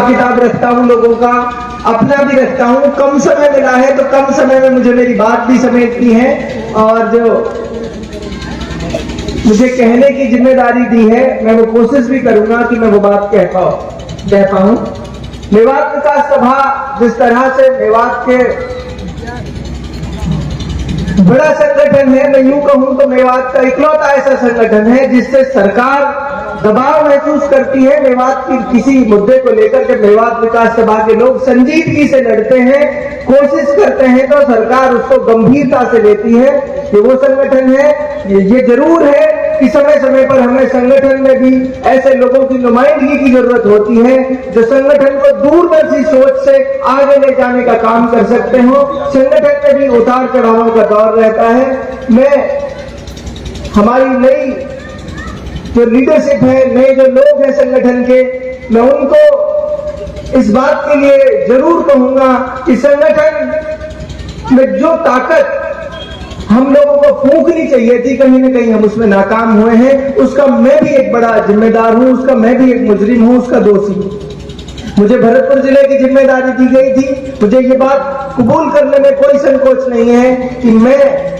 हिसाब किताब रखता हूँ लोगों का, अपना भी रखता हूँ। कम समय मिला है तो कम समय में मुझे मेरी बात भी समेटनी है और जो मुझे कहने की जिम्मेदारी दी है मैं वो कोशिश भी करूंगा कि मैं वो बात कह पाऊं। मेवात विकास सभा जिस तरह से मेवात के बड़ा संगठन है, मैं यूं कहूं तो मेवात का इकलौता ऐसा संगठन है जिससे सरकार दबाव महसूस करती है। मेवात की किसी मुद्दे को लेकर जब मेवात विकास सभा के लोग संजीदगी से लड़ते हैं, कोशिश करते हैं, तो सरकार उसको गंभीरता से लेती है। ये वो संगठन है। ये जरूर है कि समय समय पर हमें संगठन में भी ऐसे लोगों की नुमाइंदगी की जरूरत होती है जो संगठन को दूरदर्शी सोच से आगे ले जाने का काम कर सकते हो। संगठन में भी उतार चढ़ावों का दौर रहता है। मैं हमारी नई जो लीडरशिप है, नए जो लोग हैं संगठन के, मैं उनको इस बात के लिए जरूर कहूंगा कि संगठन में जो ताकत हम लोगों को फूंकनी चाहिए थी, कहीं ना कहीं हम उसमें नाकाम हुए हैं। उसका मैं भी एक बड़ा जिम्मेदार हूं, उसका मैं भी एक मुजरिम हूं, उसका दोषी हूं। मुझे भरतपुर जिले की जिम्मेदारी दी गई थी। मुझे ये बात कबूल करने में कोई संकोच नहीं है कि मैं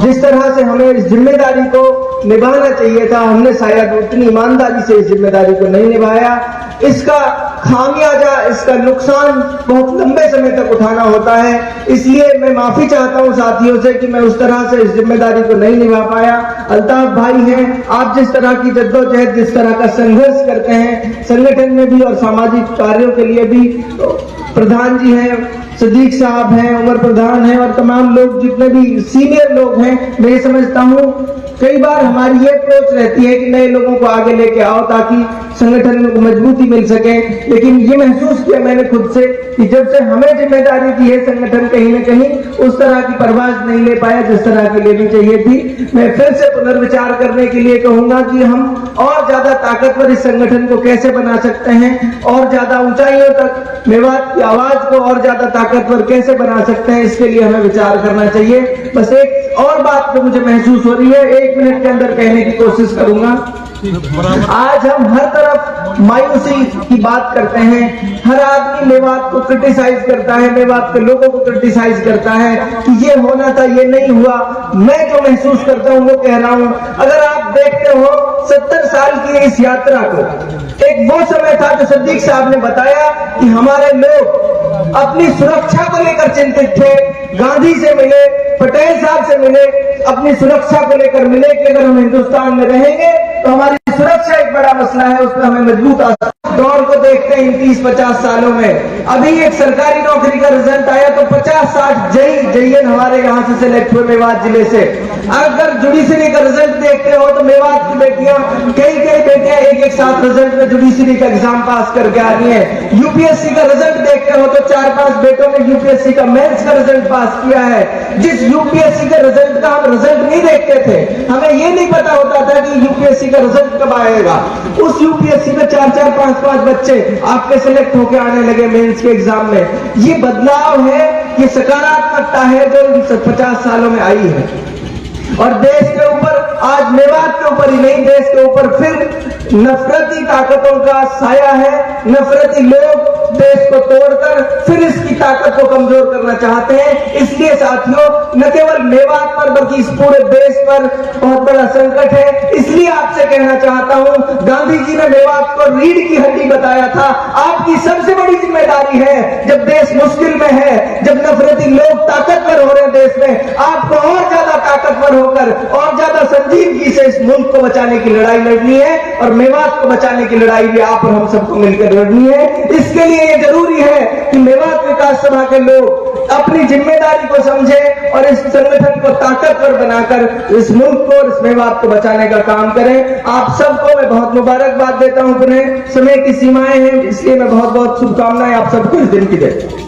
जिस तरह से हमें इस जिम्मेदारी को निभाना चाहिए था, हमने शायद उतनी ईमानदारी से इस जिम्मेदारी को नहीं निभाया। इसका खामियाजा, इसका नुकसान बहुत लंबे समय तक उठाना होता है। इसलिए मैं माफी चाहता हूं साथियों से कि मैं उस तरह से इस जिम्मेदारी को नहीं निभा पाया। अल्ताफ भाई हैं, आप जिस तरह की जद्दोजहद, जिस तरह का संघर्ष करते हैं संगठन में भी और सामाजिक कार्यों के लिए भी, तो प्रधान जी हैं, सदीक साहब हैं, उमर प्रधान हैं और तमाम लोग जितने भी सीनियर लोग हैं, मैं ये समझता हूं कई बार हमारी ये अप्रोच रहती है कि नए लोगों को आगे लेके आओ ताकि संगठन में मजबूती मिल सके। लेकिन ये महसूस किया मैंने खुद से कि जब से हमें जिम्मेदारी दी है, संगठन कहीं न कहीं उस तरह की परवाज नहीं ले पाया जिस तरह की लेनी चाहिए थी। मैं फिर से पुनर्विचार करने के लिए कहूंगा कि हम और ज्यादा ताकतवर इस संगठन को कैसे बना सकते हैं और ज्यादा ऊंचाइयों तक मेवात की आवाज को और ज्यादा ताकतवर कैसे बना सकते हैं, इसके लिए हमें विचार करना चाहिए। बस एक और बात जो मुझे महसूस हो रही है, 1 मिनट के अंदर कहने की कोशिश करूंगा। आज हम हर तरफ मायूसी की बात करते हैं, हर आदमी मेवात को क्रिटिसाइज करता है, मेवात के लोगों को क्रिटिसाइज करता है कि ये होना था, ये नहीं हुआ। मैं जो महसूस करता हूं वो कह रहा हूं। अगर आप देखते हो 70 साल की इस यात्रा को, एक वो समय था जो सदीक साहब ने बताया कि हमारे लोग अपनी सुरक्षा को लेकर चिंतित थे। गांधी से मिले, पटेल साहब से मिले, अपनी सुरक्षा को लेकर मिले कि अगर हम हिंदुस्तान में रहेंगे तो हमारी सुरक्षा एक बड़ा मसला है, उसमें हमें मजबूत दौर को देखते हैं इन 30-50 सालों में। अभी एक सरकारी नौकरी का रिजल्ट आया तो 50-60 जयन हमारे यहाँ से सिलेक्ट हुए मेवात जिले से। अगर जुडिशरी का रिजल्ट देखते हो तो मेवात की बेटियां, कई बेटियां एक साथ रिजल्ट में जुडिशरी का एग्जाम पास करके आ रही है। यूपीएससी का रिजल्ट देखते हो तो 4-5 बेटों ने यूपीएससी का मेंस का रिजल्ट पास किया है। जिस यूपीएससी के रिजल्ट का हम रिजल्ट नहीं देखते थे, हमें ये नहीं पता होता था कि यूपीएससी का रिजल्ट कब आएगा, उस यूपीएससी में 4-4, 5-5 बच्चे आपके सिलेक्ट होकर आने लगे मेंस के एग्जाम में। ये बदलाव है, ये सकारात्मकता है जो 50 सालों में आई है। और देश के ऊपर, आज मेवात के ऊपर ही नहीं, देश के ऊपर फिर नफरती ताकतों का साया है। नफरती लोग देश को तोड़कर फिर इसकी ताकत को कमजोर करना चाहते हैं। इसलिए साथियों, न केवल मेवात पर बल्कि इस पूरे देश पर बहुत बड़ा संकट है। इसलिए आपसे कहना चाहता हूं, गांधी जी ने मेवात को रीढ़ की हड्डी बताया था। आपकी सबसे बड़ी जिम्मेदारी है, जब देश मुश्किल में है, जब नफरती लोग ताकतवर हो रहे हैं देश में, आपको और ज्यादा ताकतवर होकर और ज्यादा संजीदगी से इस मुल्क को बचाने की लड़ाई लड़नी है। और मेवात को बचाने की लड़ाई भी आप और हम सबको मिलकर लड़नी है। इसके लिए ये जरूरी है कि मेवात विकास सभा के लोग अपनी जिम्मेदारी को समझें और इस संगठन को ताकतवर बनाकर इस मुल्क को और इस मेवात को बचाने का काम करें। आप सबको मैं बहुत मुबारकबाद देता हूं। पुनः समय की सीमाएं हैं, इसलिए मैं बहुत बहुत शुभकामनाएं आप सबको इस दिन की देता हूं।